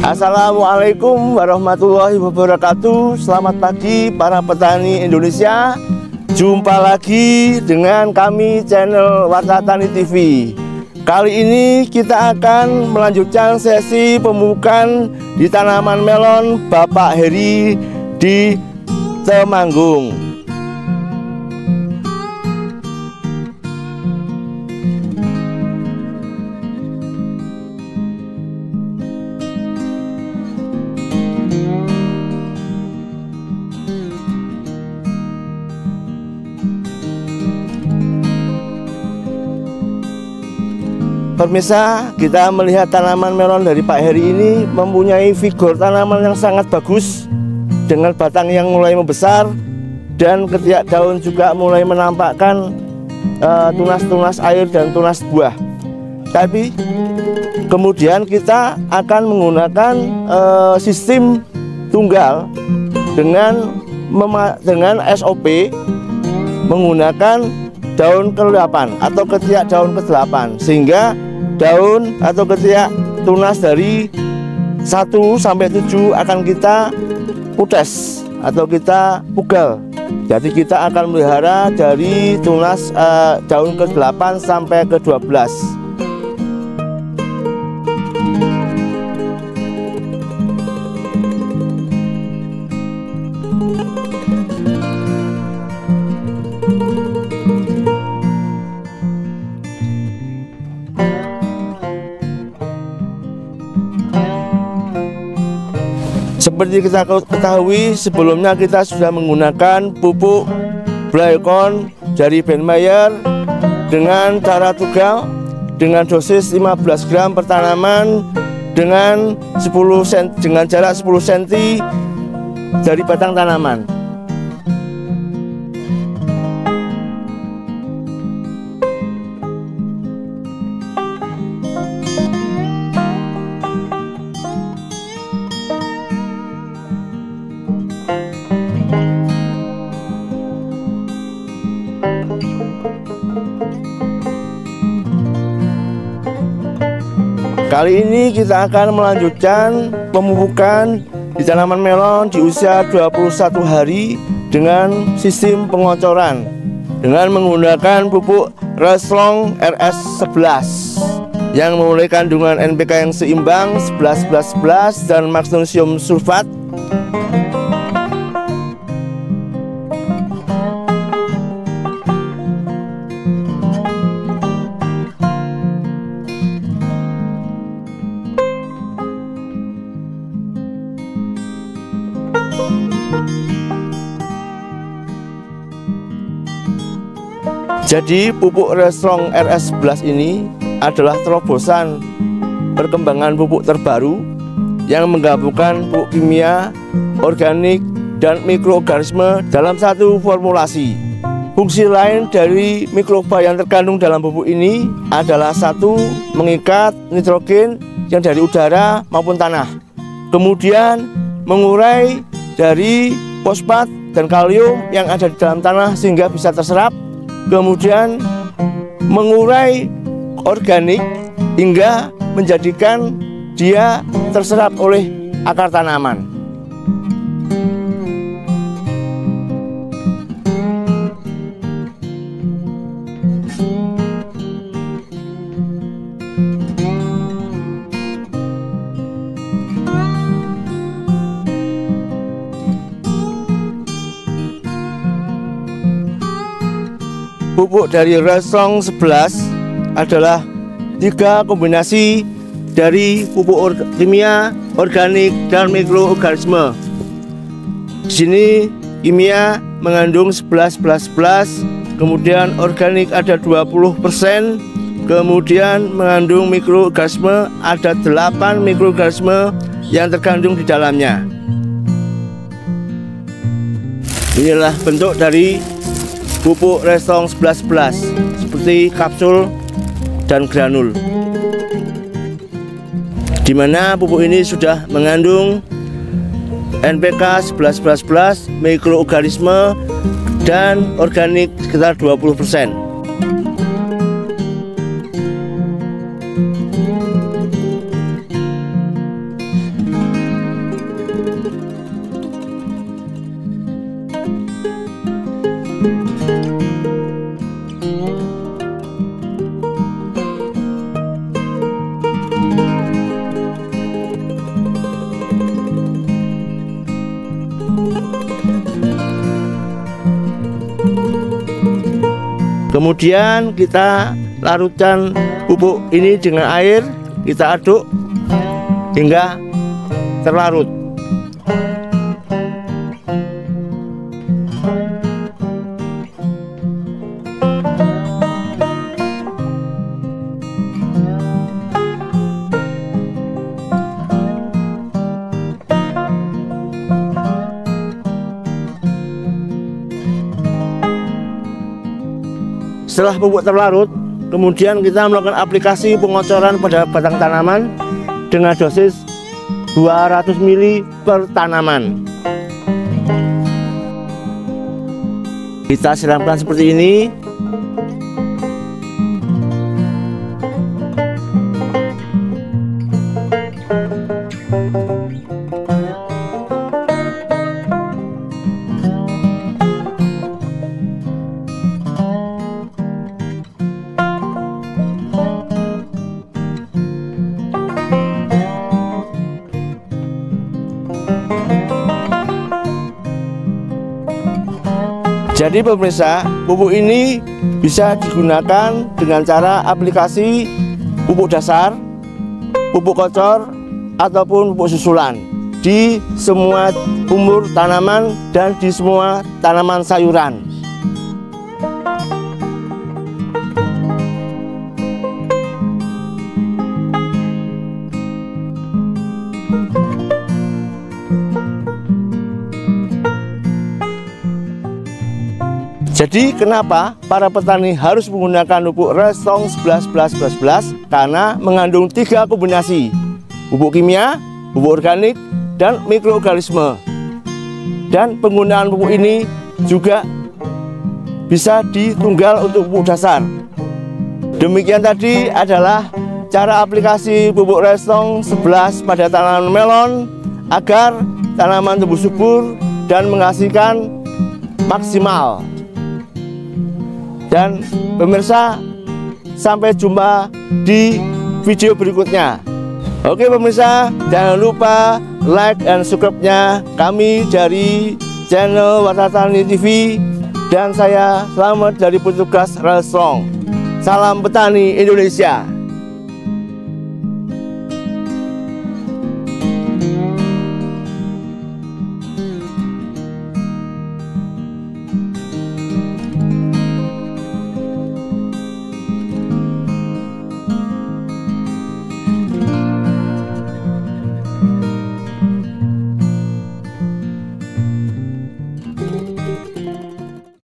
Assalamualaikum warahmatullahi wabarakatuh. Selamat pagi para petani Indonesia. Jumpa lagi dengan kami channel Warta Tani TV. Kali ini kita akan melanjutkan sesi pemupukan di tanaman melon Bapak Heri di Temanggung. Pemirsa, kita melihat tanaman melon dari Pak Heri ini mempunyai figur tanaman yang sangat bagus dengan batang yang mulai membesar dan ketiak daun juga mulai menampakkan tunas-tunas air dan tunas buah. Tapi kemudian kita akan menggunakan sistem tunggal dengan SOP menggunakan daun ke-8 atau ketiak daun ke-8, sehingga daun atau ketiak tunas dari 1 sampai 7 akan kita putes atau kita pugal. Jadi kita akan melihara dari tunas daun ke-8 sampai ke-12. Seperti kita ketahui, sebelumnya kita sudah menggunakan pupuk Blycon dari Benmayer dengan cara tunggal dengan dosis 15 gram per tanaman dengan jarak 10 cm dari batang tanaman. Kali ini kita akan melanjutkan pemupukan di tanaman melon di usia 21 hari dengan sistem pengocoran dengan menggunakan pupuk Reslong RS11 yang memiliki kandungan NPK yang seimbang 11-11-11 dan magnesium sulfat. Jadi pupuk Reslong RS11 ini adalah terobosan perkembangan pupuk terbaru yang menggabungkan pupuk kimia, organik, dan mikroorganisme dalam satu formulasi. Fungsi lain dari mikroba yang terkandung dalam pupuk ini adalah satu, mengikat nitrogen yang dari udara maupun tanah. Kemudian mengurai dari fosfat dan kalium yang ada di dalam tanah sehingga bisa terserap. Kemudian mengurai organik hingga menjadikan dia terserap oleh akar tanaman. Pupuk dari Reslong 11 adalah 3 kombinasi dari pupuk kimia, organik, dan mikroorganisme. Di sini kimia mengandung 11-11-11, kemudian organik ada 20%, kemudian mengandung mikroorganisme ada 8 mikroorganisme yang terkandung di dalamnya. Inilah bentuk dari pupuk Reslong 11-11 seperti kapsul dan granul, di mana pupuk ini sudah mengandung NPK 11-11-11, mikroorganisme dan organik sekitar 20%. Kemudian kita larutkan pupuk ini dengan air, kita aduk hingga terlarut. Setelah pupuk terlarut, kemudian kita melakukan aplikasi pengocoran pada batang tanaman dengan dosis 200 ml per tanaman. Kita siramkan seperti ini. Jadi pemirsa, pupuk ini bisa digunakan dengan cara aplikasi pupuk dasar, pupuk kocor, ataupun pupuk susulan di semua umur tanaman dan di semua tanaman sayuran. Jadi kenapa para petani harus menggunakan pupuk Restong 11-11-11? Karena mengandung 3 kombinasi: pupuk kimia, pupuk organik, dan mikroorganisme. Dan penggunaan pupuk ini juga bisa ditunggal untuk pupuk dasar. Demikian tadi adalah cara aplikasi pupuk Restong 11 pada tanaman melon agar tanaman tumbuh subur dan menghasilkan maksimal. Dan pemirsa, sampai jumpa di video berikutnya. Oke pemirsa, jangan lupa like dan subscribe-nya kami dari channel Warta Tani TV. Dan saya Slamet dari petugas Restong. Salam petani Indonesia.